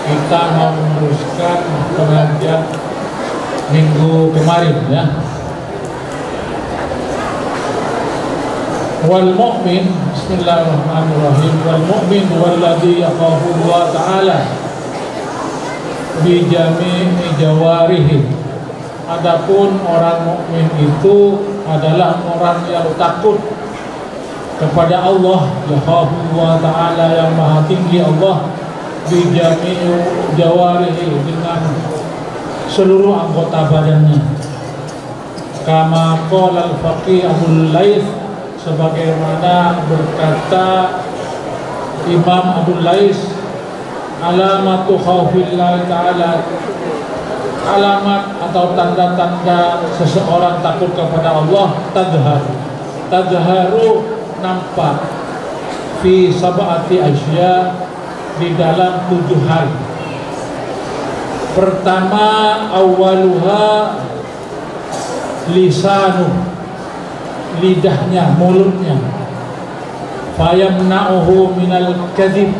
kita mau meneruskan pengajian minggu kemarin ya. Wal mu'min, bismillahirrahmanirrahim, wal mu'min walladzi yakhafu Allah ta'ala bi jami'i jawarihi. Adapun orang mukmin itu adalah orang yang takut kepada Allah, yakhafu Allah ta'ala, yang maha tinggi Allah, bi jami'i jawarihi, dengan seluruh anggota badannya. Kama qala al-faqih Abul Laits, sebagaimana berkata Imam Abdul Lais, alamatu khaufillah ta'ala, alamat atau tanda-tanda seseorang takut kepada Allah, tadharu, nampak, fi sab'ati asya, di dalam 7 hal. Pertama, awaluha lisanu, lidahnya, mulutnya, fayamna'uhu minal kadhib,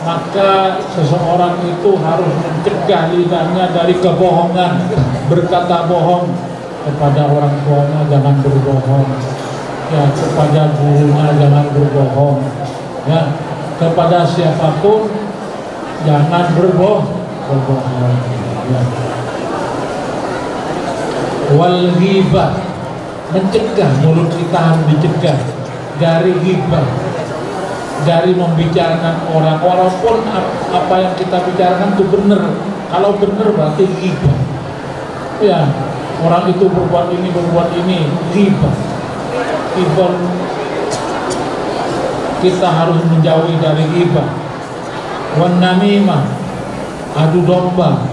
maka seseorang itu harus mencegah lidahnya dari kebohongan, berkata bohong kepada orang tuanya, jangan berbohong ya, kepada gurunya jangan berbohong ya, kepada siapapun jangan berbohong ya. Wal ghibah, mencegah, mulut kita harus dicegah dari ghibah, dari membicarakan orang, walaupun apa yang kita bicarakan itu benar. Kalau benar berarti ghibah ya, orang itu berbuat ini ghibah. Kita harus menjauhi dari ghibah. Wan namimah, adu domba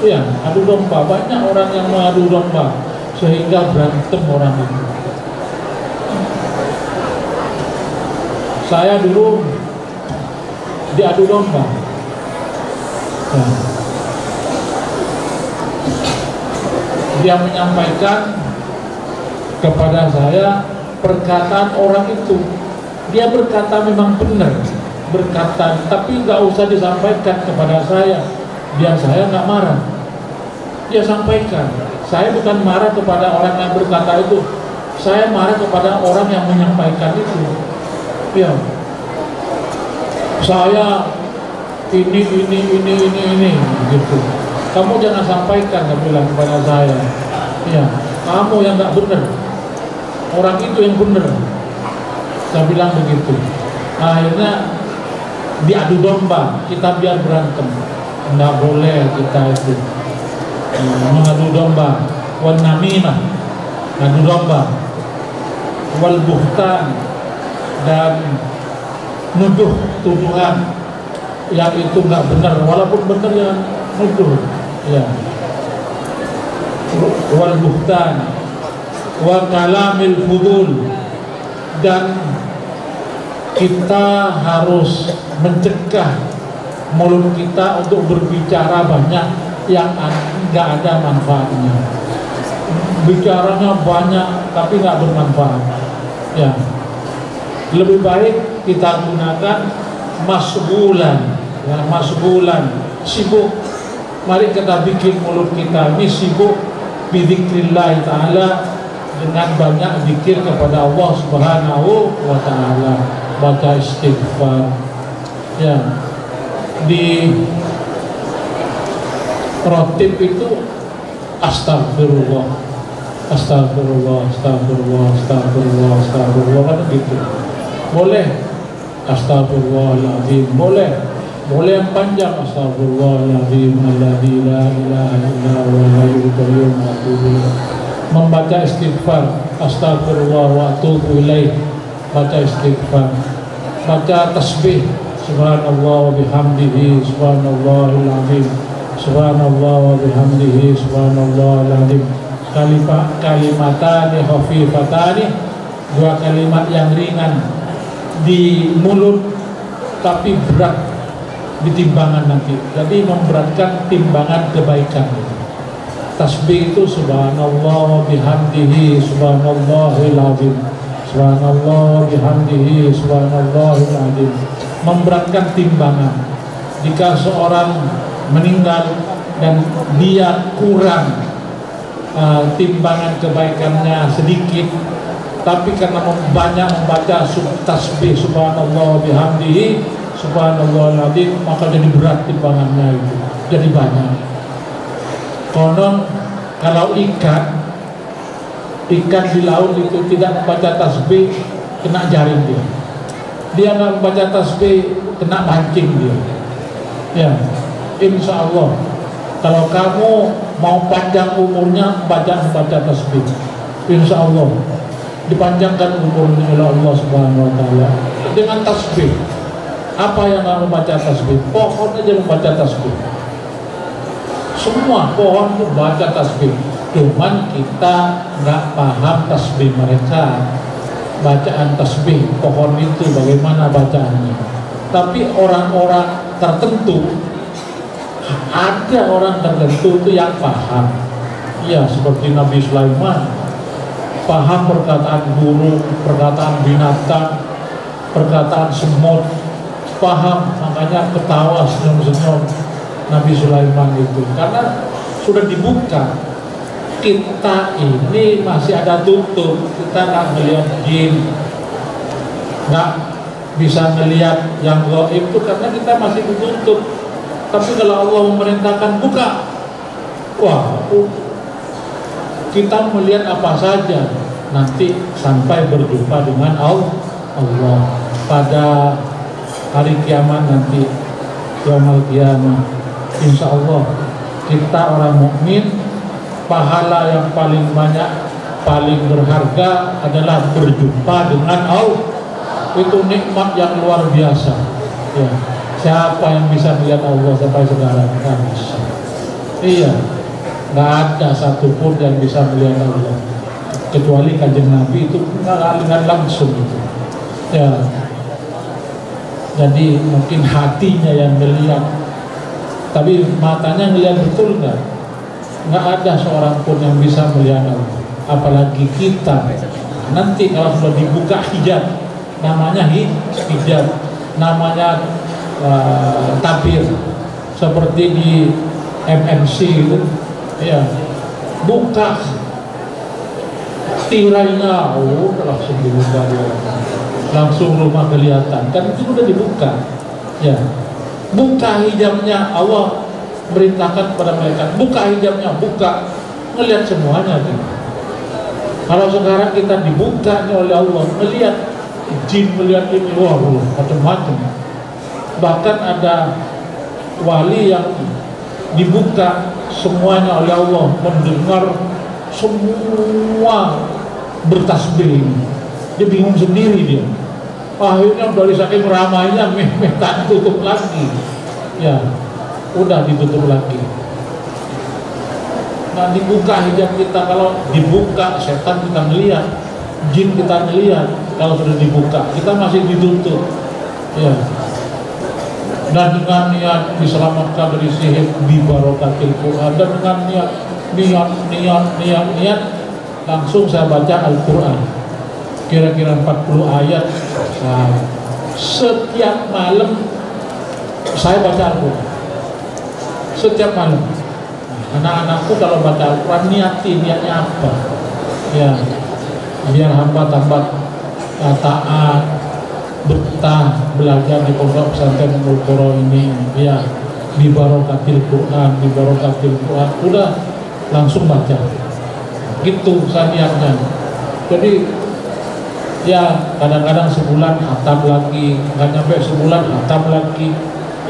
ya, adu domba. Banyak orang yang mengadu domba sehingga berantem orang itu. Saya dulu diadu domba ya. Dia menyampaikan kepada saya perkataan orang itu. Dia berkata memang benar, berkata, tapi nggak usah disampaikan kepada saya. Biar saya nggak marah, dia sampaikan. Saya bukan marah kepada orang yang berkata itu, saya marah kepada orang yang menyampaikan itu. Ya, saya ini gitu. Kamu jangan sampaikan, dia bilang kepada saya. Ya, kamu yang nggak benar, orang itu yang benar. Saya bilang begitu. Akhirnya diadu domba, kita biar berantem. Nggak boleh kita itu mengadu domba. Wan namimah, adu domba. Wal buhtan, dan nuduh tuduhan yang itu nggak benar, walaupun benar ya nuduh ya. Wal buhtan wa kalamil fudul, dan kita harus mencegah mulut kita untuk berbicara banyak yang nggak ada manfaatnya. Bicaranya banyak tapi nggak bermanfaat ya. Lebih baik kita gunakan masghulan ya, masghulan, sibuk. Mari kita bikin mulut kita ini sibuk bidzikrillah ta'ala, dengan banyak zikir kepada Allah Subhanahu wa ta'ala, baca istighfar ya. Di rotib itu astagfirullah, astagfirullah, astagfirullah, astagfirullah, astagfirullah, kan gitu. Boleh astagfirullahaladzim, boleh yang panjang, astagfirullahaladzim alladzi la ilaha illa huwal hayyul qayyum wa atubu ilaih. Membaca istighfar, astagfirullah wa atubu ilaih, baca istighfar. Baca tasbih, subhanallah wa bihamdihi subhanallahil azim, subhanallah wa bihamdihi subhanallahil azim. Kalimatani khafifatani, 2 kalimat yang ringan di mulut tapi berat di timbangan nanti. Jadi memberatkan timbangan kebaikan. Tasbih itu subhanallah bihamdihi subhanallahil azim, subhanallah bihamdihi subhanallahil azim, memberatkan timbangan. jika seorang meninggal dan dia kurang timbangan kebaikannya sedikit, tapi karena banyak membaca tasbih subhanallah bihamdihi subhanallahul adzim, maka jadi berat timbangannya itu, jadi banyak. Konon kalau ikan di laut itu tidak membaca tasbih, kena jaring dia. Dia nggak membaca tasbih, kena mancing dia. Ya, insya Allah kalau kamu mau panjang umurnya, baca tasbih, insya Allah dipanjangkan umurnya oleh Allah Subhanahu Wa Taala dengan tasbih. Apa yang nggak membaca tasbih? Pohon aja membaca tasbih. Semua pohon membaca tasbih. Cuman kita nggak paham tasbih mereka, bacaan tasbih pohon itu bagaimana bacaannya. Tapi orang-orang tertentu, ada orang tertentu itu yang paham. Ya, seperti Nabi Sulaiman, paham perkataan burung, perkataan binatang, perkataan semut, paham, makanya ketawa senyum-senyum Nabi Sulaiman itu, karena sudah dibuka. Kita ini masih ada tutup, kita nggak melihat jin, nggak bisa melihat yang gaib itu karena kita masih ditutup. Tapi kalau Allah memerintahkan buka, wah, kita melihat apa saja nanti sampai berjumpa dengan Allah pada hari kiamat nanti, yaumul qiyamah. Insya Allah kita orang mukmin, pahala yang paling banyak, paling berharga adalah berjumpa dengan Allah. Itu nikmat yang luar biasa. Ya. Siapa yang bisa melihat Allah sampai sekarang? Nggak bisa. Iya, nggak ada satupun yang bisa melihat Allah kecuali kanjeng Nabi, itu nggak langsung gitu. Ya. Jadi mungkin hatinya yang melihat, tapi matanya melihat betul nggak? Nggak ada seorang pun yang bisa melihat Allah, apalagi kita. Nanti kalau sudah dibuka hijab, namanya hijab, namanya tabir, seperti di MNC itu, ya, buka tirainya, langsung dibuka dia, langsung rumah kelihatan, kan itu sudah dibuka. Ya, buka hijabnya, Allah perintahkan kepada mereka, buka hijabnya, buka, ngelihat semuanya gitu. Kalau sekarang kita dibuka oleh Allah, melihat jin, melihat ini, wah, macam-macam. Bahkan ada wali yang dibuka semuanya oleh Allah, mendengar semua bertasbih. Dia bingung sendiri dia. Akhirnya dari saking ramainya tak tutup lagi. Ya, udah ditutup lagi. Nah, dibuka hijab kita. Kalau dibuka, setan kita melihat, jin kita melihat. Kalau sudah dibuka, kita masih ditutup. Ya. Dan dengan niat diselamatkan dari sihir bi barokatil Quran, dan dengan niat langsung saya baca Al-Quran kira-kira 40 ayat. Nah, setiap malam saya baca Al-Quran, setiap malam. Anak-anakku kalau baca Al-Quran niatnya apa? Ya, biar hamba tambah taat, betah belajar di pondok pesantren Ummul Qura ini, ya, di barokatil Quran, udah langsung baca. Gitu niatnya. Jadi ya kadang-kadang sebulan hatam lagi, nggak nyampe sebulan hatam lagi.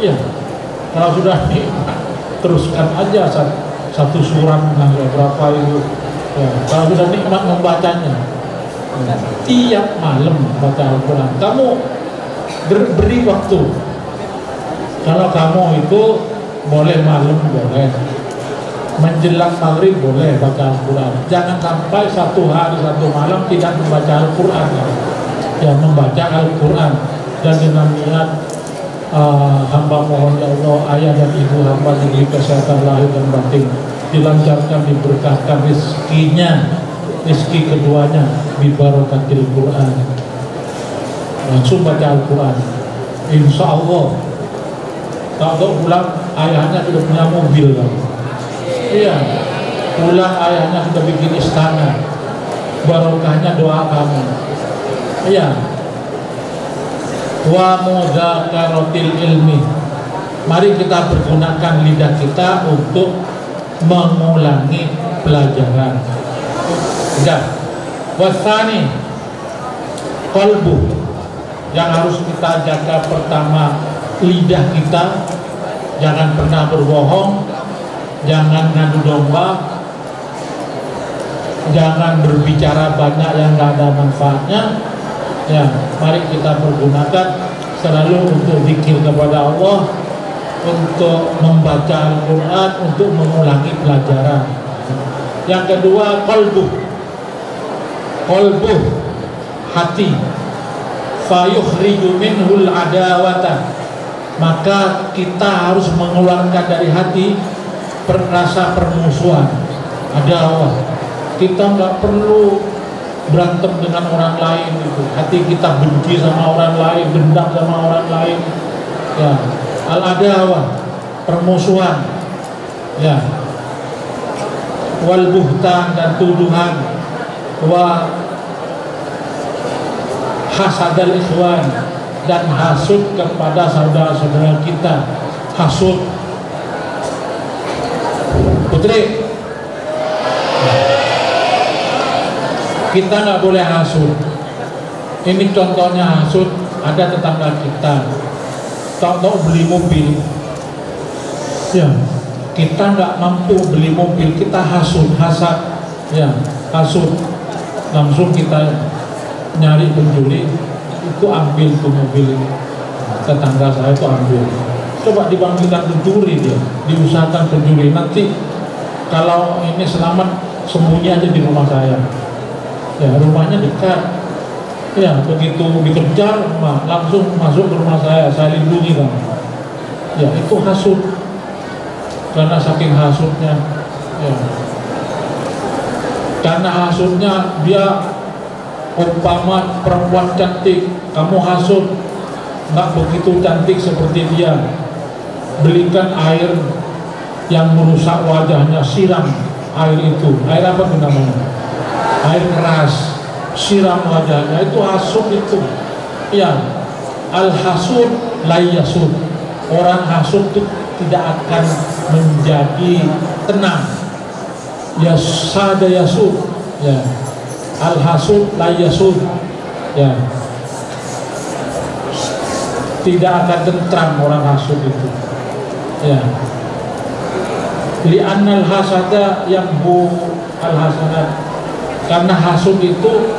Iya, kalau sudah teruskan aja satu surat berapa itu. Ya, kalau sudah nikmat membacanya. Tiap malam baca Al-Quran. Kamu beri waktu. Kalau kamu itu boleh malam, boleh menjelang maghrib, boleh baca Al-Quran. Jangan sampai satu hari satu malam tidak membaca Al-Quran. Ya, membaca Al-Quran dan dengan niat hamba mohon ya Allah, ayah dan ibu hamba diberi kesehatan lahir dan batin, dilancarkan, diberkahkan rezekinya, rezeki keduanya bi barokatil Quran. Langsung baca Al-Quran, insya Allah Tahu pulang ayahnya sudah punya mobil kan? Iya, pulang ayahnya sudah bikin istana, barokahnya doa kamu. Iya. Wa mudzakaratil ilmi, mari kita pergunakan lidah kita untuk mengulangi pelajaran. Sudah. Wasani qalbu, yang harus kita jaga pertama lidah kita, jangan pernah berbohong, jangan ngadu domba, jangan berbicara banyak yang nggak ada manfaatnya. Ya, mari kita pergunakan selalu untuk zikir kepada Allah, untuk membaca Al-Quran, untuk mengulangi pelajaran. Yang kedua, qalbu, hati, fayukhriju minhul adawata, maka kita harus mengeluarkan dari hati rasa permusuhan, adawah. Kita nggak perlu berantem dengan orang lain itu. Hati kita benci sama orang lain, dendam sama orang lain. Ya, al-adawah, permusuhan. Ya. Wal buhtan, dan tuduhan. Wa hasadal ikhwan, dan hasud kepada saudara-saudara kita. Hasud. Putri, kita nggak boleh hasud. Ini contohnya hasud. Ada tetangga kita tahu beli mobil, ya, kita nggak mampu beli mobil, kita hasud, hasad, ya, hasud. Langsung kita nyari penjuri, itu ambil tuh mobil ini. Tetangga saya itu ambil. Coba dipanggilkan pencuri, dia diusahakan pencuri. Nanti kalau ini selamat, sembunyi aja di rumah saya. Ya, rumahnya dekat. Ya, begitu dikejar, langsung masuk ke rumah saya lindungi kan. Ya, itu hasud. Karena saking hasudnya, ya. Karena hasudnya, dia umpama perempuan cantik, kamu hasud, nggak begitu cantik seperti dia, belikan air yang merusak wajahnya, siram air itu. Air apa itu namanya? Air keras, siram wajahnya. Itu hasud itu. Ya, al-hasud la yasud. Orang hasud itu tidak akan menjadi tenang. Ya, sada yasud. Ya, al-hasud la yasud. Ya, tidak akan tentram orang hasud itu. Ya, li'annal hasada yamhu al-hasanat, karena hasud itu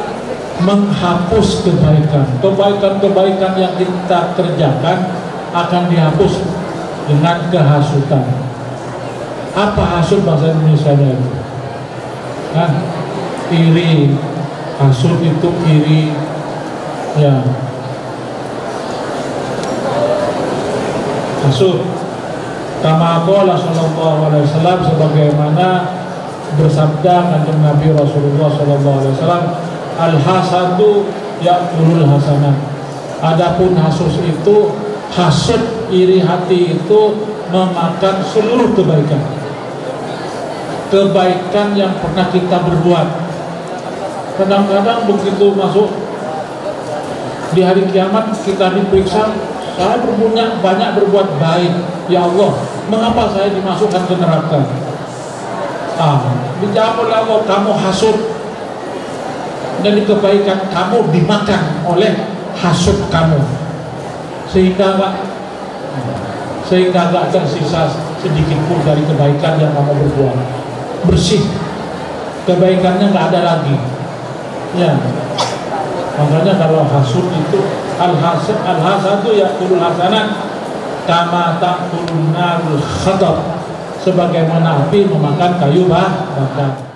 menghapus kebaikan yang kita kerjakan akan dihapus dengan kehasutan. Apa hasud bahasa Indonesia-nya itu? Kan iri. Hasud itu iri. Ya, hasud. Kama qala sallallahu alaihi wasallam, sebagaimana bersabda kanjeng Nabi Rasulullah sallallahu alaihi wasallam, al-hasadu ya'kulul hasanah. Adapun hasud itu, hasud iri hati itu memakan seluruh kebaikan yang pernah kita berbuat. Kadang-kadang begitu masuk di hari kiamat, kita diperiksa, saya banyak berbuat baik, ya Allah, mengapa saya dimasukkan ke neraka? Dijawab oleh Allah, kamu hasud, dan kebaikan kamu dimakan oleh hasud kamu, sehingga nggak tersisa sedikit pun dari kebaikan yang kamu berbuat. Bersih, kebaikannya nggak ada lagi. Ya, makanya kalau hasud itu, al-hasadu ya'kulul hasanat kama ta'kulun narul khatab, sebagaimana api memakan kayu bakar.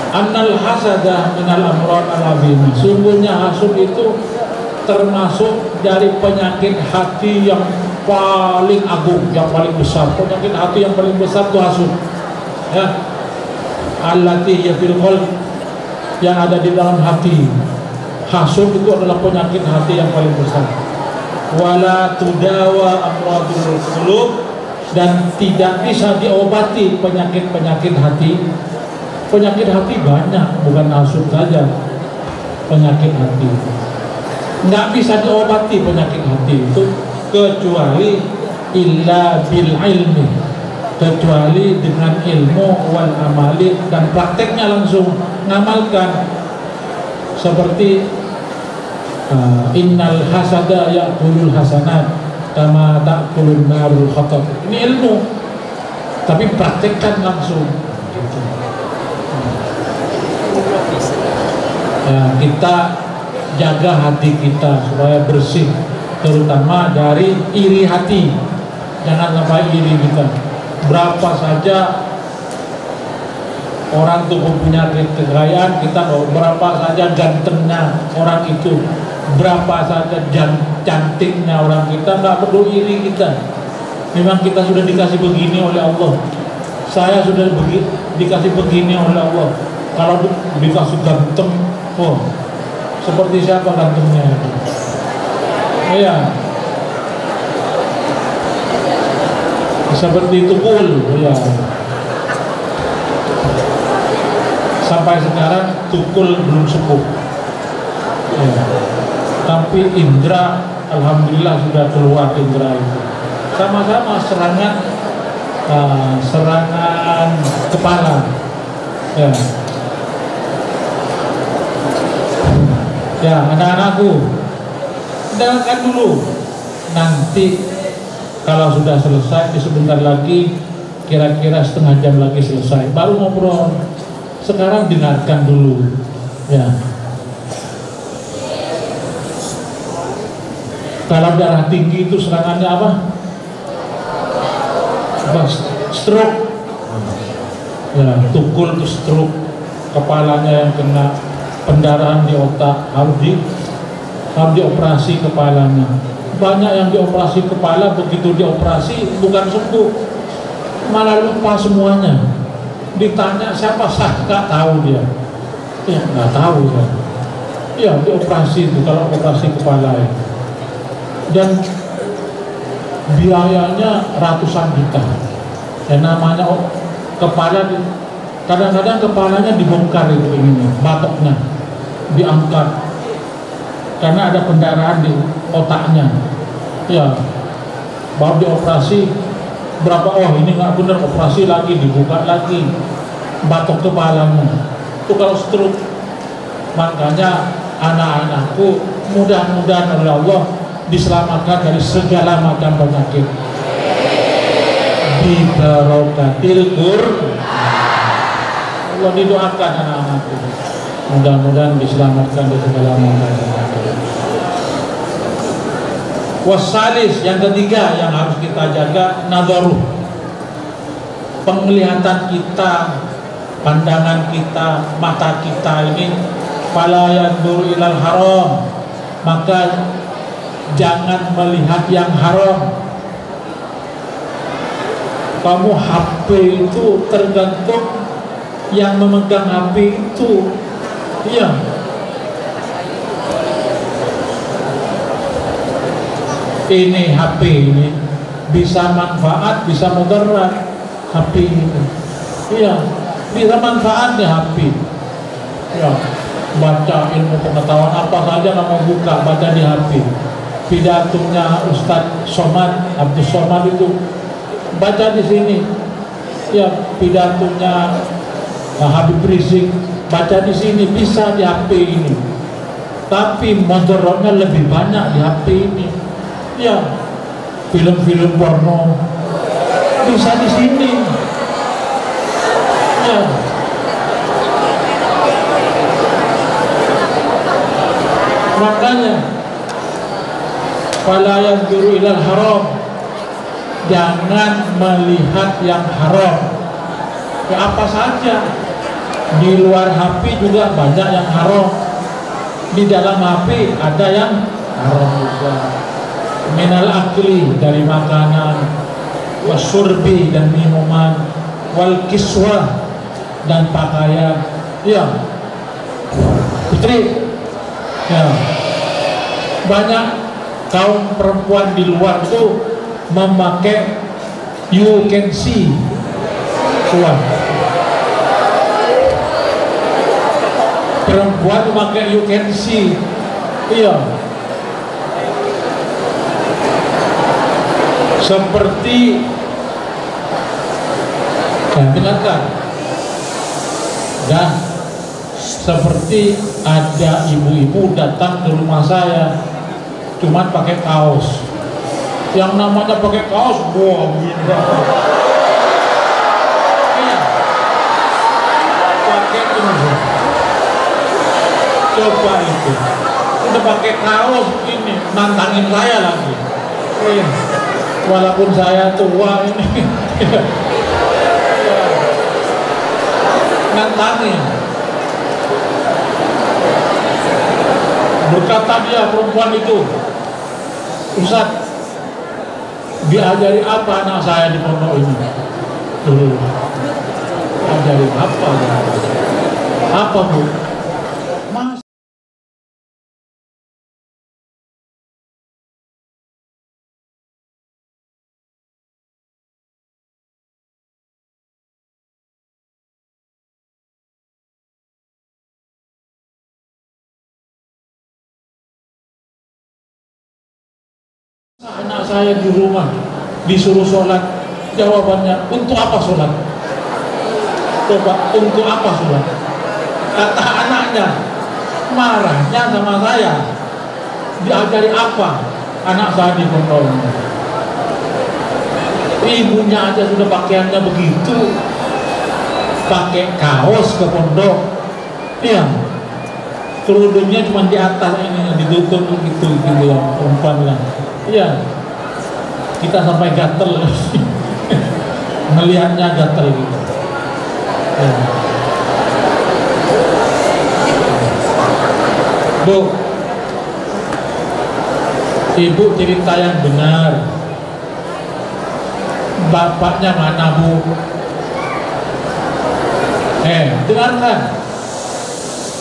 Annal hasada minal amrad al-azim. Sungguhnya hasud itu termasuk dari penyakit hati yang paling agung, yang paling besar. Penyakit hati yang paling besar itu hasud. Ya. Allati ya fil qalb, yang ada di dalam hati. Hasud itu adalah penyakit hati yang paling besar. Wala tudawa amradul qulub, dan tidak bisa diobati penyakit-penyakit hati. Penyakit hati banyak, bukan hasud saja. Penyakit hati nggak bisa diobati penyakit hati itu kecuali illa bil ilmi, kecuali dengan ilmu wal amali, dan prakteknya langsung ngamalkan. Seperti innal hasada ya'kulul hasanat kama ta'kulun narul khatab. Ini ilmu, tapi praktekkan langsung gitu. Ya, kita jaga hati kita supaya bersih, terutama dari iri hati. Jangan sampai iri kita. Berapa saja orang tuh punya kekayaan, kita berapa saja gantengnya orang itu, berapa saja cantiknya orang kita, nggak perlu iri kita. Memang kita sudah dikasih begini oleh Allah. Saya sudah dikasih begini oleh Allah. Kalau dikasih ganteng, oh, seperti siapa gantengnya itu? Iya, seperti Tukul, ya. Sampai sekarang Tukul belum sembuh. Ya. Tapi indra, alhamdulillah sudah keluar indra itu. Sama-sama serangan kepala. Ya. Ya, anak-anakku, dengarkan dulu. Nanti kalau sudah selesai, di sebentar lagi, kira-kira setengah jam lagi selesai, baru ngobrol. Sekarang dengarkan dulu. Ya. Kalau darah tinggi itu serangannya apa? Stroke. Ya, Tukul itu stroke, kepalanya yang kena, pendarahan di otak, harus dioperasi kepalanya. Banyak yang dioperasi kepala, begitu dioperasi bukan sembuh, malah lupa semuanya. Ditanya siapa, sah, nggak tahu dia. Ya, nggak tahu ya. Ya, dioperasi itu, kalau operasi kepala ya. Dan biayanya ratusan juta. Ya, namanya kepala, kadang-kadang kepalanya dibongkar itu, ini batoknya diangkat karena ada pendarahan di otaknya. Ya, baru dioperasi berapa, oh ini nggak benar, operasi lagi, dibuka lagi batok kepalanya. Itu kalau stroke. Makanya anak-anakku, mudah-mudahan oleh Allah diselamatkan dari segala macam penyakit bi barokatil Qur'an. Allah didoakan anak-anakku, mudah-mudahan diselamatkan dari segala macam penyakit. Wasalis, yang ketiga yang harus kita jaga, nadharuh, penglihatan kita, pandangan kita, mata kita ini, fala yanzuru ilal haram, maka jangan melihat yang haram. Kamu HP itu tergantung yang memegang HP itu. Iya. Ini HP ini bisa manfaat, bisa mudarat. HP itu. Iya, bisa manfaat di HP. Ya, baca ilmu pengetahuan apa saja kamu buka, baca di HP. Pidatonya Ustadz Somad, Abdul Somad itu baca di sini. Ya, pidatonya Habib Rizik baca di sini, bisa di HP ini. Tapi mudaratnya lebih banyak di HP ini. Ya, film-film porno bisa di sini. Ya. Makanya fala yanzuru ilal haram, jangan melihat yang haram. Ya, apa saja. Di luar HP juga banyak yang haram, di dalam HP ada yang haram juga. Minal akli, dari makanan, wasurbi, dan minuman, wal kiswah, dan pakaian. Ya, putri, ya, banyak kaum perempuan di luar itu memakai you can see kuat. Perempuan memakai you can see, iya, seperti dengarkan, dan seperti ada ibu-ibu datang ke rumah saya cuman pakai kaos, yang namanya pakai kaos, wah gila, iya, pakai ini, coba itu, udah pakai kaos ini, nantangin saya lagi, walaupun saya tua ini, nantangin. Berkata dia perempuan itu, Ustaz, diajari apa anak saya di pondok ini? Ajari apa? Apa bu? Mas. Anak saya di rumah disuruh sholat, jawabannya untuk apa sholat? Coba, untuk apa sholat? Kata anaknya, marahnya sama saya, diajari apa anak saya di pondok. Ibunya aja sudah pakaiannya begitu, pakai kaos ke pondok, iya, kerudungnya cuma di atas ini, ditutup gitu ya, perempuan lah. Iya, kita sampai gatel melihatnya, gatel gitu. Ya. Bu, ibu cerita yang benar. Bapaknya mana bu? Dengarkan,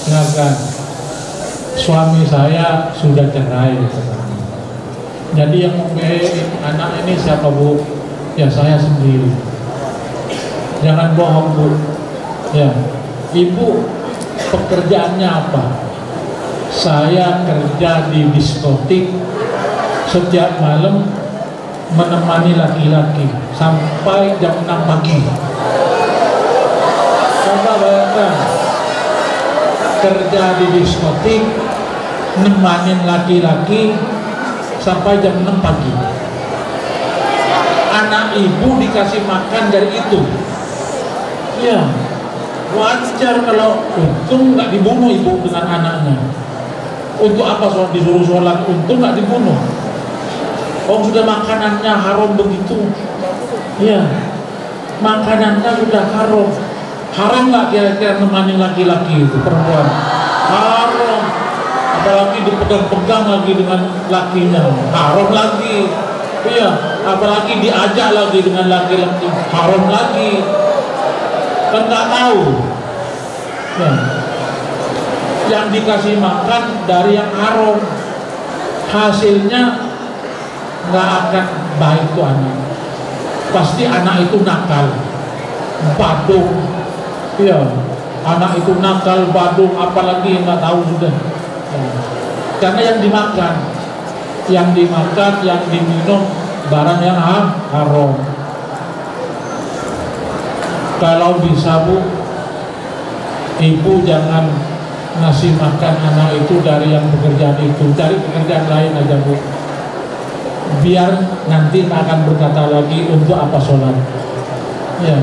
dengarkan. Suami saya sudah cerai. Jadi yang membiayai anak ini siapa bu? Ya saya sendiri. Jangan bohong bu. Ya, ibu pekerjaannya apa? Saya kerja di diskotik, setiap malam menemani laki-laki sampai jam 6 pagi. Coba bayangkan, kerja di diskotik, nemanin laki-laki sampai jam 6 pagi. Anak ibu dikasih makan dari itu. Ya, wajar kalau untung nggak dibunuh ibu dengan anaknya. Untuk apa disuruh sholat? Untung nggak dibunuh. Oh sudah makanannya haram begitu. Ya, makanannya sudah haram. Haram nggak kira-kira nemani laki-laki itu perempuan? Haram. Apalagi dipegang-pegang lagi dengan lakinya, haram lagi. Iya, apalagi diajak lagi dengan laki-laki, haram lagi. Kan nggak tahu. Ya. Yang dikasih makan dari yang haram, hasilnya nggak akan baik tuh anak. Pasti anak itu nakal, badung. Iya, anak itu nakal, badung, apalagi nggak tahu sudah. Karena yang dimakan, yang diminum barang yang haram. Kalau bisa bu, ibu jangan ngasih makan anak itu dari yang pekerjaan itu, cari pekerjaan lain aja bu. Biar nanti akan berkata lagi untuk apa sholat. Ya,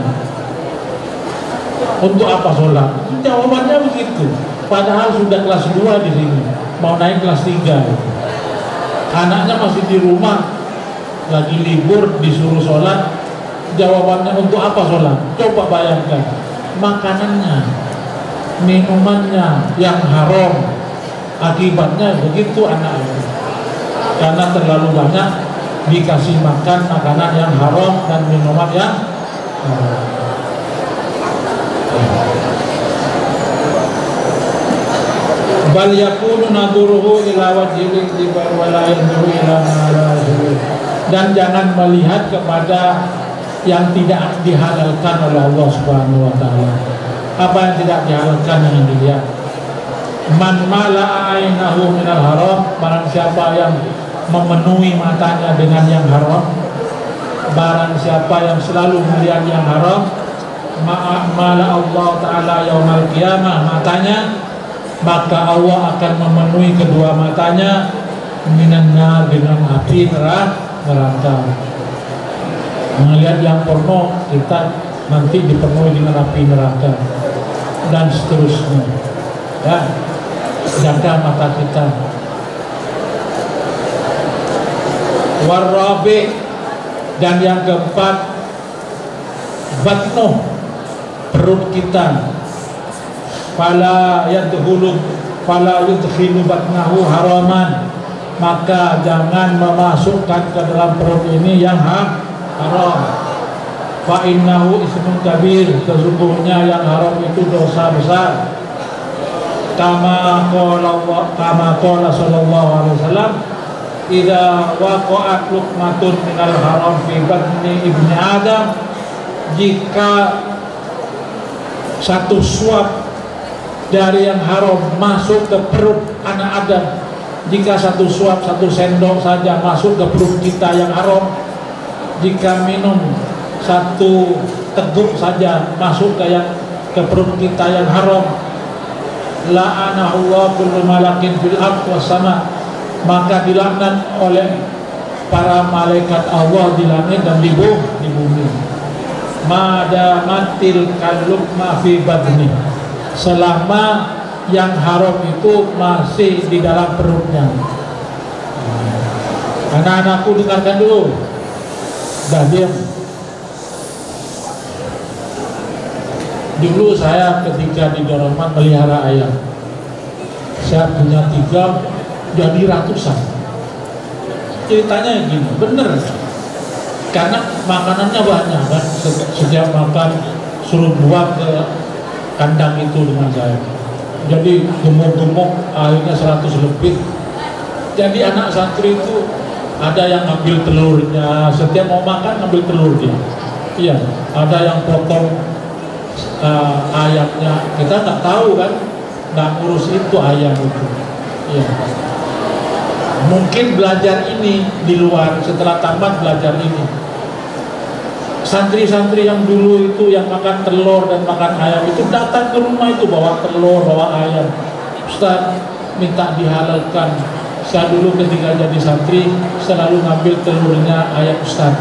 untuk apa sholat? Jawabannya begitu. Padahal sudah kelas 2 di sini, mau naik kelas 3. Anaknya masih di rumah, lagi libur, disuruh sholat. Jawabannya untuk apa sholat? Coba bayangkan, makanannya minumannya yang haram, akibatnya begitu anak itu, karena terlalu banyak dikasih makan makanan yang haram dan minuman yang haram. Bal yakunu nadhuruhu ila wajhil istighfar wa la yanzuru ila ma la yahil. Dan jangan melihat kepada yang tidak dihalalkan oleh Allah Subhanahu wa taala. Apa yang tidak dihalalkan yang dilihat. Man mala ainahu minal haram, barang siapa yang memenuhi matanya dengan yang haram, barang siapa yang selalu melihat yang haram, mala Allah taala yaumal qiyamah, matanya, maka Allah akan memenuhi kedua matanya minan nar, dengan api neraka. Melihat yang porno, kita nanti dipenuhi dengan api neraka dan seterusnya. Ya, jaga mata kita. Warabi, dan yang keempat, batnuh, perut kita. Fala yudkhilu batnahu haraman, maka jangan memasukkan ke dalam perut ini yang haram. Fa innahu ismun kabir, sesungguhnya yang haram itu dosa besar. Kama qala sallallahu alaihi wasallam, idza waqa'at luqmatun minal haram fi batni ibni Adam, jika satu suap dari yang haram masuk ke perut anak Adam, jika satu suap, satu sendok saja masuk ke perut kita yang haram, jika minum satu teguk saja masuk ke perut kita yang haram, la'anahu Allah kullu malakin fil ardh was sama, maka dilaknat oleh para malaikat Allah di langit dan di bumi. Madamatil kalluqma fi badni, selama yang haram itu masih di dalam perutnya. Anak-anakku dengarkan dulu. Dah diam. Dulu saya ketika di Doroman melihara ayam, saya punya 3, jadi ratusan. Ceritanya gini, bener, karena makanannya banyak kan. Setiap makan suruh buang ke kandang itu dengan saya. Jadi gemuk-gemuk, akhirnya 100 lebih. Jadi anak santri itu ada yang ambil telurnya, setiap mau makan ambil telur dia. Iya, ada yang potong ayamnya. Kita nggak tahu kan, nggak ngurus itu ayam itu. Iya. Mungkin belajar ini di luar, setelah tamat belajar ini. Santri-santri yang dulu itu yang makan telur dan makan ayam itu datang ke rumah itu bawa telur, bawa ayam. Ustaz, minta dihalalkan. Saya dulu ketika jadi santri selalu ngambil telurnya ayam Ustaz.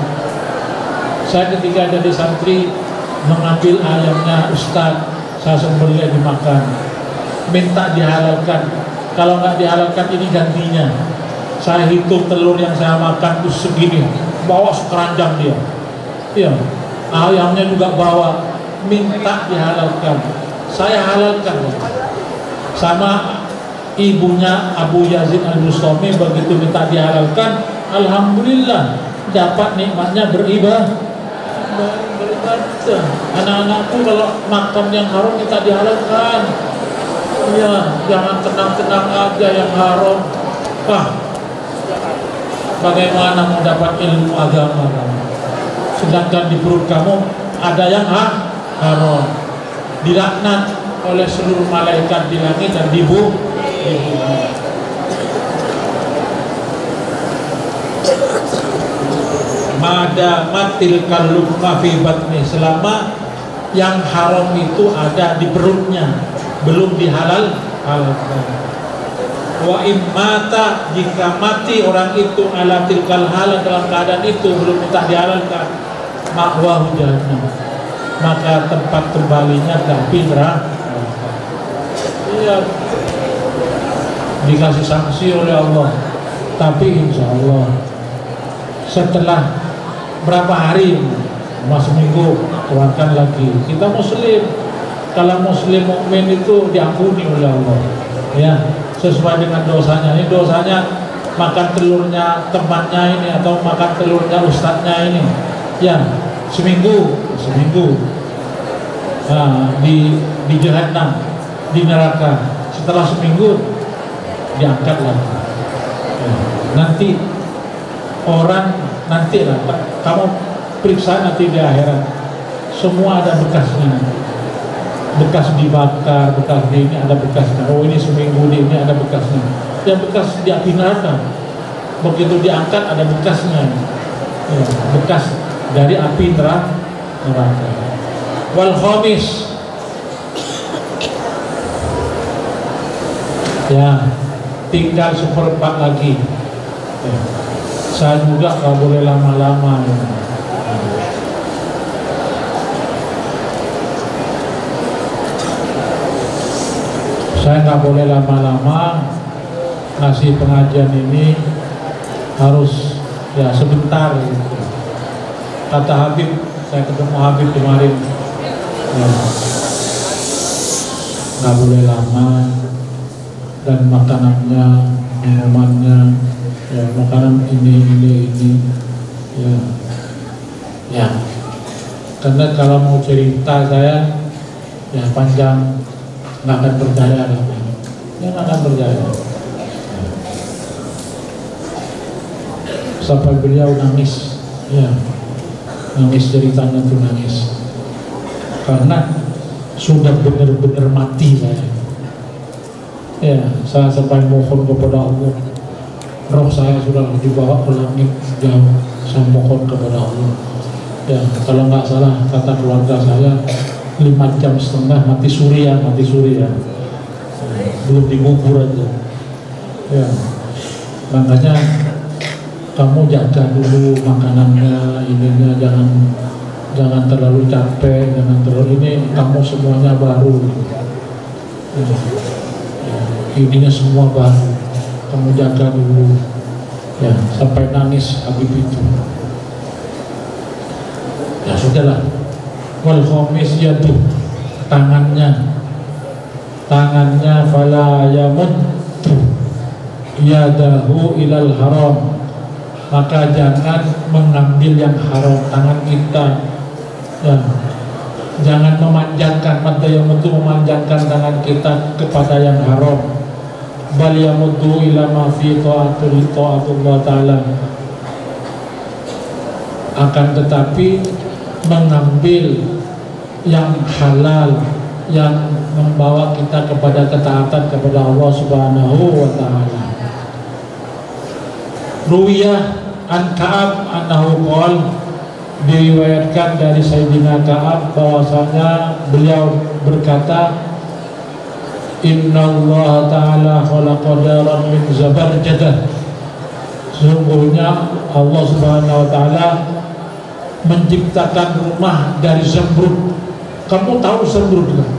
Saya ketika jadi santri mengambil ayamnya Ustaz, saya sembelih dimakan. Minta dihalalkan. Kalau nggak dihalalkan ini gantinya. Saya hitung telur yang saya makan itu segini, bawa sekeranjang dia. Iya, ayamnya juga bawa, minta dihalalkan. Saya halalkan. Sama ibunya Abu Yazid Al-Bustami begitu minta dihalalkan, alhamdulillah dapat nikmatnya beribadah. Anak-anakku kalau makan yang haram minta dihalalkan. Iya, jangan tenang-tenang aja yang haram. Bagaimana mau dapat ilmu agama kamu? Sedangkan di perut kamu ada yang haram, dilaknat oleh seluruh malaikat di langit dan di bumi. Madamatil kalluqma fi batni, selama yang haram itu ada di perutnya, belum dihalalkan. Wa immata, jika mati orang itu ala tilkal hal, dalam keadaan itu belum minta dihalalkan, ma'wahu jahannam, maka tempat kembalinya api neraka. Iya, dikasih sanksi oleh Allah. Tapi insya Allah setelah berapa hari, seminggu keluarkan lagi. Kita muslim, Kalau muslim mukmin itu diampuni oleh Allah, ya, sesuai dengan dosanya. Ini dosanya makan telurnya temannya ini atau makan telurnya ustadznya ini, ya, seminggu, nah, di jahannam, di neraka. Setelah seminggu diangkat lagi. Ya, nanti orang nanti lah, kamu periksa nanti di akhirat, semua ada bekasnya. Bekas dibakar, bekas di ini ada bekasnya. Oh, ini seminggu di ini ada bekasnya. Yang bekas di api neraka, begitu diangkat ada bekasnya. Ya, bekas dari api neraka. Wal khamis, ya, tinggal 1/4 lagi. Ya. Saya juga nggak boleh lama-lama. Ya. Saya nggak boleh lama-lama ngasih pengajian ini, harus ya sebentar gitu. Kata Habib, saya ketemu Habib kemarin, ya, nggak boleh lama, dan makanannya, minumannya, ya, makanan ini, ya, karena kalau mau cerita saya, ya panjang. Nggak akan percaya, nggak akan percaya. Sampai beliau nangis, ya, nangis, ceritanya tuh nangis, karena sudah benar-benar mati saya. Ya, saya sampai mohon kepada Allah, roh saya sudah dibawa ke langit jauh, saya mohon kepada Allah. Ya, kalau nggak salah kata keluarga saya, 5,5 jam mati suri ya, belum dikubur aja. Ya, makanya kamu jaga dulu makanannya, ininya, jangan terlalu capek, jangan terlalu ini, kamu semuanya baru. Ya, ininya semua baru, kamu jaga dulu. Ya, sampai nangis Habib itu. Ya sudahlah. Wal khamis yatuh, tangannya fala yamuddu yadahu ilal haram, maka jangan mengambil yang haram tangan kita, ya, jangan memanjangkan, mata yang memanjangkan tangan kita kepada yang haram. Bal yamuddu ila ma fi ta'atullah ta'ala, akan tetapi mengambil yang halal, yang membawa kita kepada ketaatan kepada Allah Subhanahu wa ta'ala. Ruwiyah an Ka'ab annahu qol, diriwayatkan dari Sayyidina Ka'ab bahwasanya beliau berkata, Inna Allah Ta'ala khalaqa daran min zabarjadah, sesungguhnya Allah Subhanahu wa ta'ala menciptakan rumah dari zamrud. Kamu tahu zamrud kan?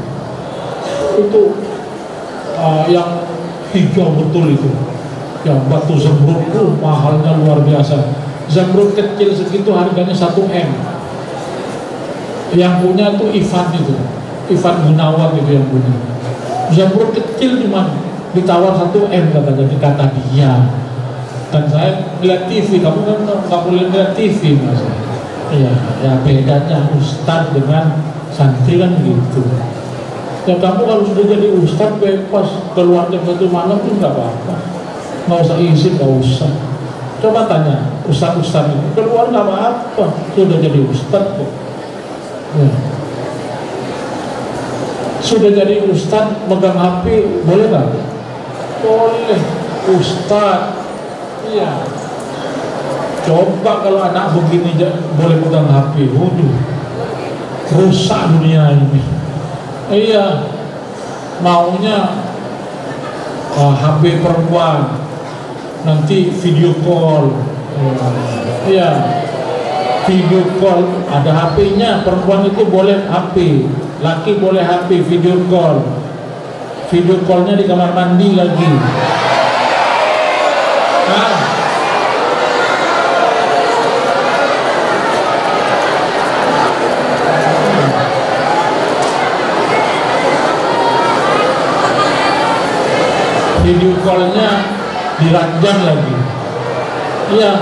Itu yang hijau betul itu, yang batu zamrud itu mahalnya luar biasa. Zamrud kecil segitu harganya 1 M. Yang punya itu Ivan Gunawan itu yang punya. Zamrud kecil cuma ditawar 1 M katanya, dikata dia. Dan saya lihat TV, kamu kan nggak boleh lihat TV mas. Iya, ya bedanya ustadz dengan santri kan gitu. Ya kamu kalau sudah jadi ustadz bebas keluar jam 1 malam pun nggak apa-apa, nggak usah izin, nggak usah. Coba tanya ustadz itu keluar nggak apa-apa, sudah jadi ustadz kok. Ya. Sudah jadi ustadz megang HP boleh nggak? Boleh, ustadz. Iya. Coba kalau anak begini boleh pegang HP, waduh, rusak dunia ini. Iya, maunya HP perempuan, nanti video call. Iya, video call ada HP-nya, perempuan itu boleh HP, laki boleh HP, video call. Video callnya di kamar mandi lagi. video callnya diranjang lagi. Iya,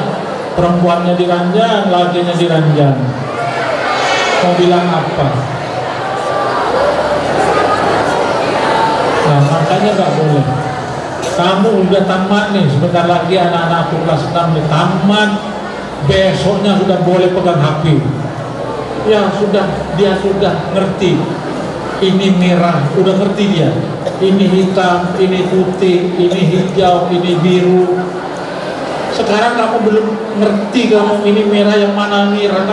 perempuannya diranjang, lakinya diranjang. Mau bilang apa? Nah, makanya nggak boleh. Kamu udah tamat nih, sebentar lagi anak-anakku kelas 6 nih, tamat. Besoknya sudah boleh pegang HP. Ya sudah, dia sudah ngerti. Ini merah, udah ngerti dia. Ini hitam, ini putih, ini hijau, ini biru. Sekarang kamu belum ngerti, kamu ini merah yang mana merah,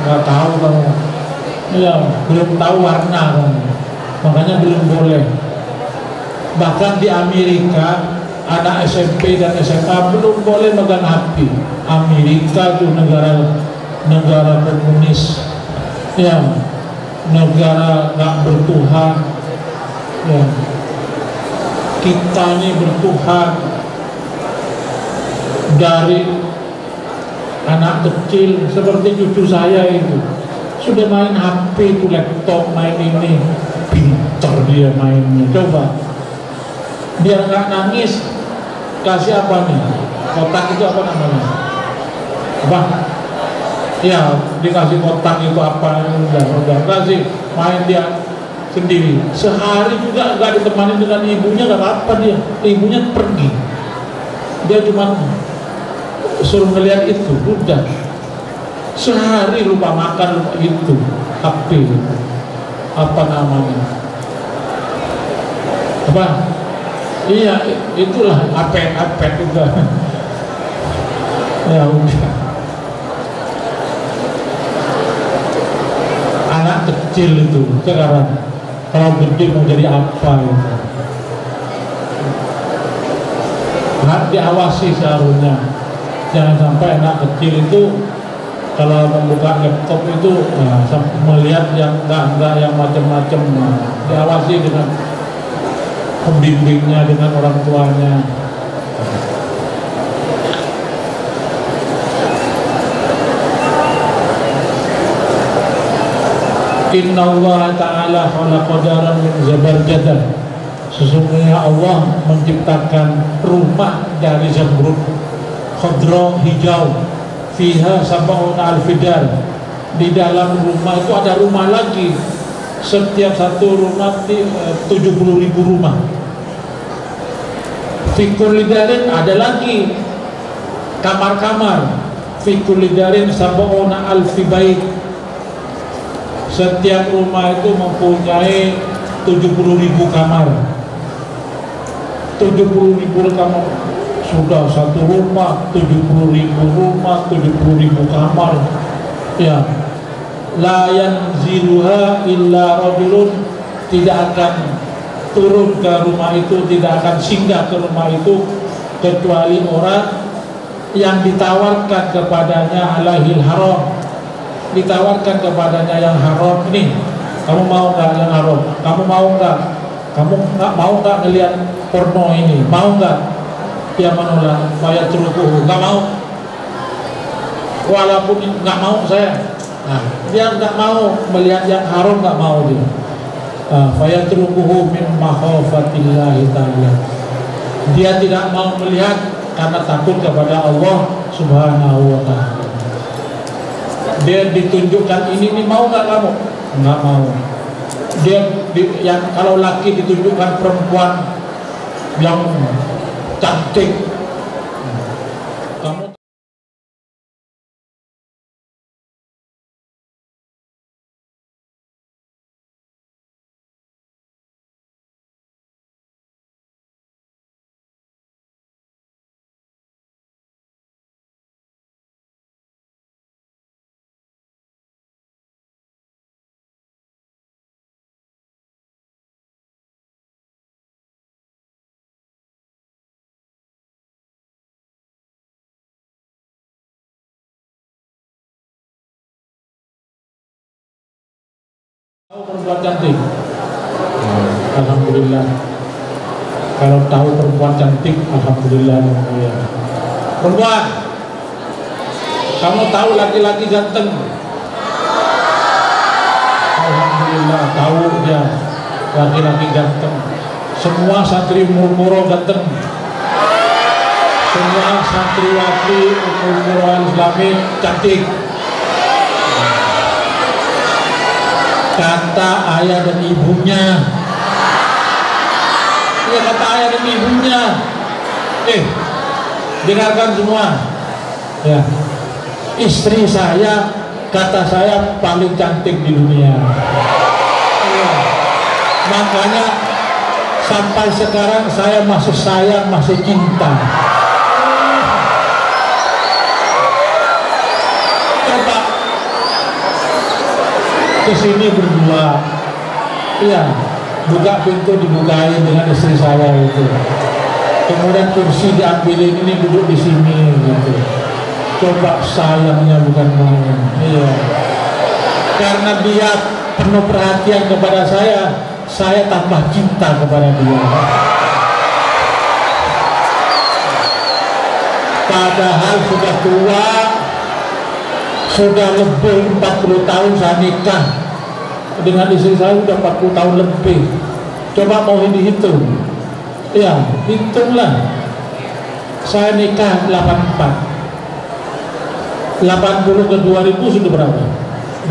nggak tahu kamu. Ya, belum tahu warna kamu. Makanya belum boleh. Bahkan di Amerika anak SMP dan SMA belum boleh megang HP. Amerika itu negara komunis, ya, negara nggak bertuhan, ya. Kita ini bertuhan. Dari anak kecil seperti cucu saya itu sudah main HP, itu laptop, main ini, pintar dia mainnya. Coba biar nggak nangis, kasih apa nih? Kotak itu apa namanya? Apa? Ya, dikasih kotak itu apa? Udah kasih, main dia sendiri. Sehari juga nggak ditemani dengan ibunya, nggak apa-apa dia. Ibunya pergi, dia cuma suruh ngeliat itu, udah. Sehari lupa makan, lupa itu HP itu. Apa namanya? Apa? Iya, itulah iPad juga. Ya udah. Anak kecil itu sekarang kalau gede mau jadi apa itu? Harus diawasi seharusnya. Jangan sampai anak kecil itu kalau membuka laptop itu melihat yang enggak yang macam-macam. Diawasi dengan pembimbingnya, dengan orang tuanya. Inna Allah Ta'ala khalaqa daran min zabarjadah. Sesungguhnya Allah menciptakan rumah dari zamrud khadra, hijau, fiha sab'una alfidar. Di dalam rumah itu ada rumah lagi. Setiap satu rumah 70.000 rumah. Fi kulli darin ada lagi kamar-kamar. Fi kulli darin sab'una alfi bait. Setiap rumah itu mempunyai 70.000 kamar. 70.000 kamar. Sudah satu rumah 70.000 rumah, 70.000 kamar. Ya. La yanziluha illa rajulun, tidak akan turun ke rumah itu, tidak akan singgah ke rumah itu kecuali orang yang ditawarkan kepadanya alahil haram, ditawarkan kepadanya yang haram. Ini kamu mau nggak yang haram? Kamu mau nggak? Kamu nggak mau nggak ngelihat porno ini? Mau nggak? Dia menolak, bayar terukuh, nggak mau. Walaupun nggak mau saya. Nah, dia nggak mau melihat yang haram, nggak mau dia. Fayatrukuhu min makhafatillahi ta'ala. Dia tidak mau melihat karena takut kepada Allah Subhanahu wa ta'ala. Dia ditunjukkan ini mau nggak kamu? Nggak mau. Dia yang kalau laki ditunjukkan perempuan yang cantik, kamu tahu perempuan cantik. Alhamdulillah. Kalau tahu perempuan cantik, alhamdulillah. Perempuan, kamu tahu laki-laki ganteng? Alhamdulillah, tahu dia laki-laki ganteng. Semua santri murmuro ganteng. semua santriwati Ummul Qura Islami cantik. Kata ayah dan ibunya. Ya, kata ayah dan ibunya. Dengarkan semua. Ya. Istri saya, kata saya paling cantik di dunia. Ya. Makanya sampai sekarang saya masih sayang, masih cinta. Coba kesini berdua, iya, buka pintu dibukain dengan istri saya itu. Kemudian kursi diambilin, ini duduk di sini gitu. Coba sayangnya bukan main. Iya. Karena dia penuh perhatian kepada saya tambah cinta kepada dia. Padahal sudah tua, sudah lebih 40 tahun saya nikah dengan istri saya, sudah 40 tahun lebih. Coba mau dihitung. Ya, hitunglah. Saya nikah 84. 80 ke 2000 sudah berapa?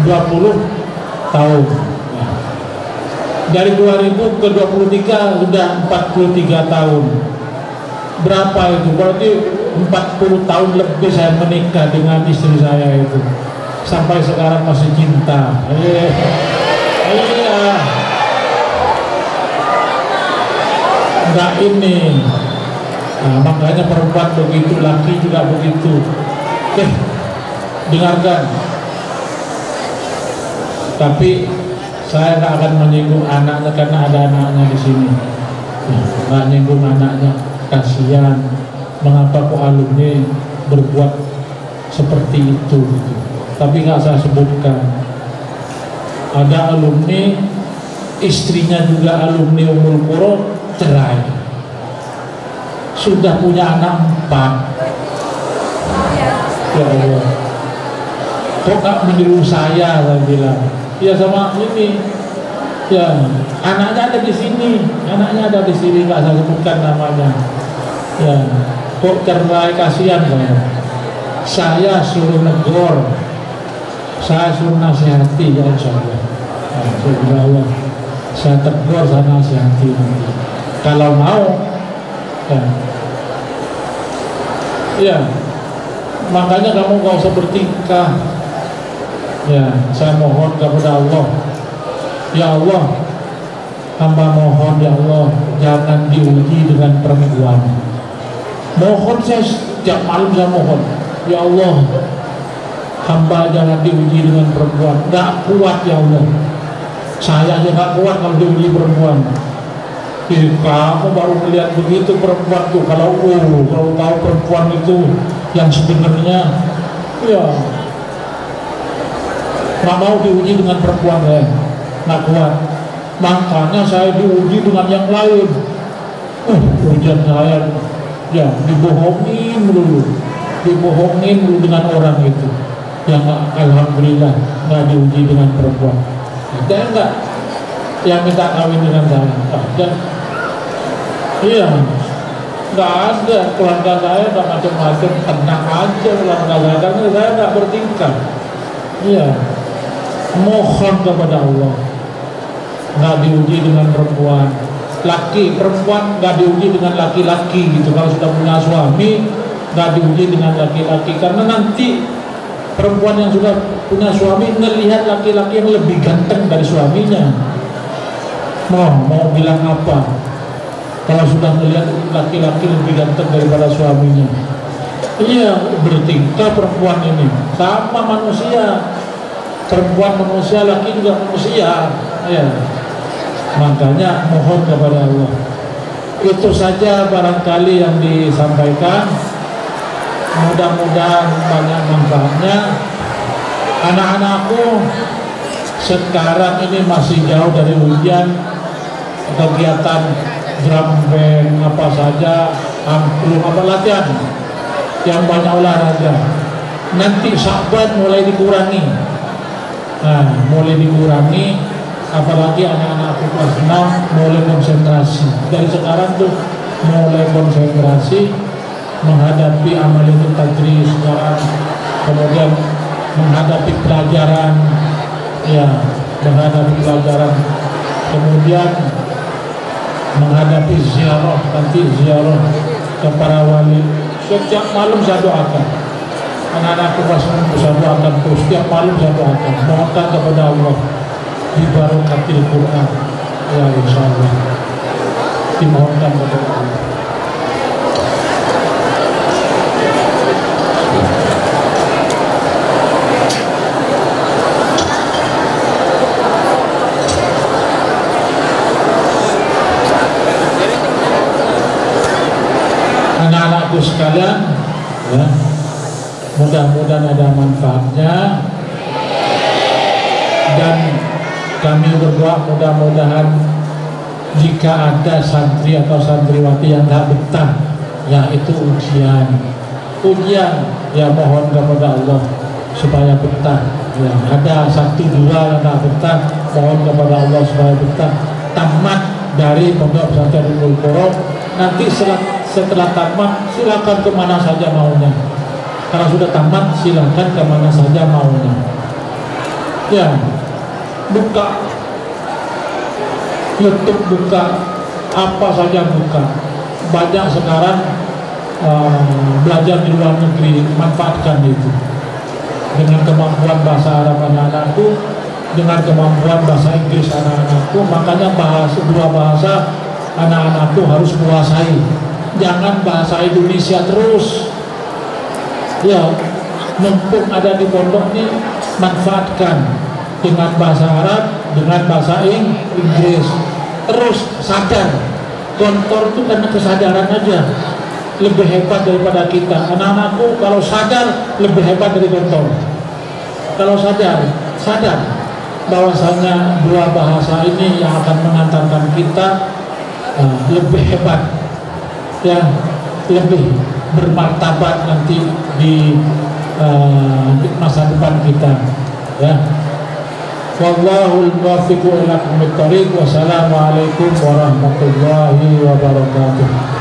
20 tahun. Ya. Dari 2000 ke 23 sudah 43 tahun. Berapa itu? Berarti 40 tahun lebih saya menikah dengan istri saya itu. Sampai sekarang masih cinta. Iya. Enggak ini. Nah, makanya perempuan begitu, laki juga begitu. Dengarkan. Tapi saya nggak akan menyinggung anaknya karena ada anaknya di sini. Nggak nyinggung anaknya, kasihan. Mengapa kok alumni berbuat seperti itu? Gitu. Tapi nggak saya sebutkan. Ada alumni, istrinya juga alumni Ummul Qura, cerai. Sudah punya anak 4. Ya Allah. Kok gak meniru saya bilang. Ya sama ini. Ya, anaknya ada di sini. Anaknya ada di sini, nggak saya sebutkan namanya. Ya, kok cerai, kasihan saya. Saya suruh negor. Saya suruh nasihati, ya insya Allah. Nah, saya tegur, saya nasihati nanti. Kalau mau, ya, makanya kamu gak usah bertingkah. Ya, saya mohon kepada Allah. Ya Allah, hamba mohon ya Allah, jangan diuji dengan perempuan. Mohon saya setiap malam saya mohon, ya Allah, hamba jangan diuji dengan perempuan. Gak kuat ya Allah. Saya aja gak kuat kalau diuji perempuan. Kamu baru melihat begitu perempuan tuh. Kalau tahu perempuan itu yang sebenarnya, ya nggak mau diuji dengan perempuan ya, nggak kuat. Makanya saya diuji dengan yang lain. Ujian saya, ya dibohongin dulu dengan orang itu. Yang alhamdulillah nggak diuji dengan perempuan. Ada nggak yang minta kawin dengan saya? Ada. Iya, nggak ada. Keluarga saya nggak macam-macam, tenang aja keluarga saya, karena saya nggak bertingkah. Iya, mohon kepada Allah, nggak diuji dengan perempuan. Laki, perempuan nggak diuji dengan laki-laki gitu. Kalau sudah punya suami, nggak diuji dengan laki-laki, karena nanti perempuan yang sudah punya suami melihat laki-laki yang lebih ganteng dari suaminya. Mau bilang apa? Kalau sudah melihat laki-laki lebih ganteng daripada suaminya, iya, bertingkah perempuan ini sama manusia. Perempuan manusia, laki juga manusia. Ya. Makanya mohon kepada Allah. Itu saja barangkali yang disampaikan. Mudah-mudahan banyak manfaatnya. Anak-anakku sekarang ini masih jauh dari ujian. Kegiatan drum band apa saja, angklung apa latihan, yang banyak olahraga. Nanti Sya'ban mulai dikurangi. Nah, mulai dikurangi, apalagi anak-anak kelas 6 mulai konsentrasi. Dari sekarang tuh mulai konsentrasi. menghadapi amaliyah tadris sekarang, kemudian menghadapi pelajaran, ya, menghadapi pelajaran, kemudian menghadapi ziarah, nanti ziarah ke para wali. Setiap malam saya doakan, anak-anakku pas saya doakan terus, setiap malam saya doakan, mohonkan kepada Allah di barakatil Quran, ya insyaallah dimohonkan kepada Allah. Anak-anakku sekalian, ya, mudah-mudahan ada manfaatnya, dan kami berdoa mudah-mudahan jika ada santri atau santriwati yang tak betah, yaitu ujian, ya mohon kepada Allah supaya betah. Ya, ada 1-2 yang tak betah, mohon kepada Allah supaya betah, tamat dari pondok pesantren Ummul Qura. Nanti setelah tamat silakan kemana saja maunya. Kalau sudah tamat silakan kemana saja maunya. Ya, buka YouTube, buka apa saja buka. Banyak sekarang belajar di luar negeri, manfaatkan itu. Dengan kemampuan bahasa Arab anak-anakku, dengan kemampuan bahasa Inggris anak-anakku, makanya dua bahasa anak-anakku harus menguasai. Jangan bahasa Indonesia terus. Ya, mumpung ada di pondok ini, manfaatkan dengan bahasa Arab, dengan bahasa Inggris. Terus sadar, kontor itu karena kesadaran aja lebih hebat daripada kita. Anak-anakku kalau sadar lebih hebat dari kontor. Kalau sadar bahwasanya dua bahasa ini yang akan mengantarkan kita lebih hebat, ya, lebih bermartabat nanti di masa depan kita, ya. Wallahul muwaffiq ila aqwamit thoriq. Wassalamualaikum warahmatullahi wabarakatuh.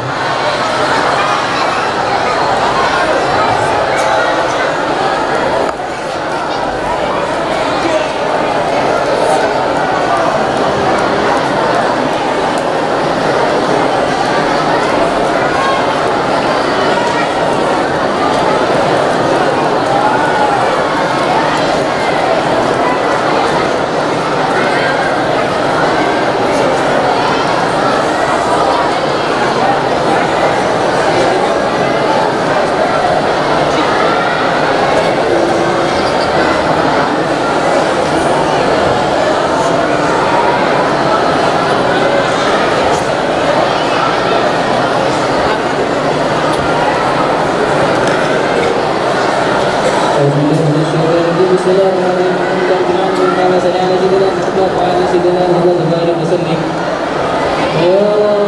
Bismillahirrahmanirrahim.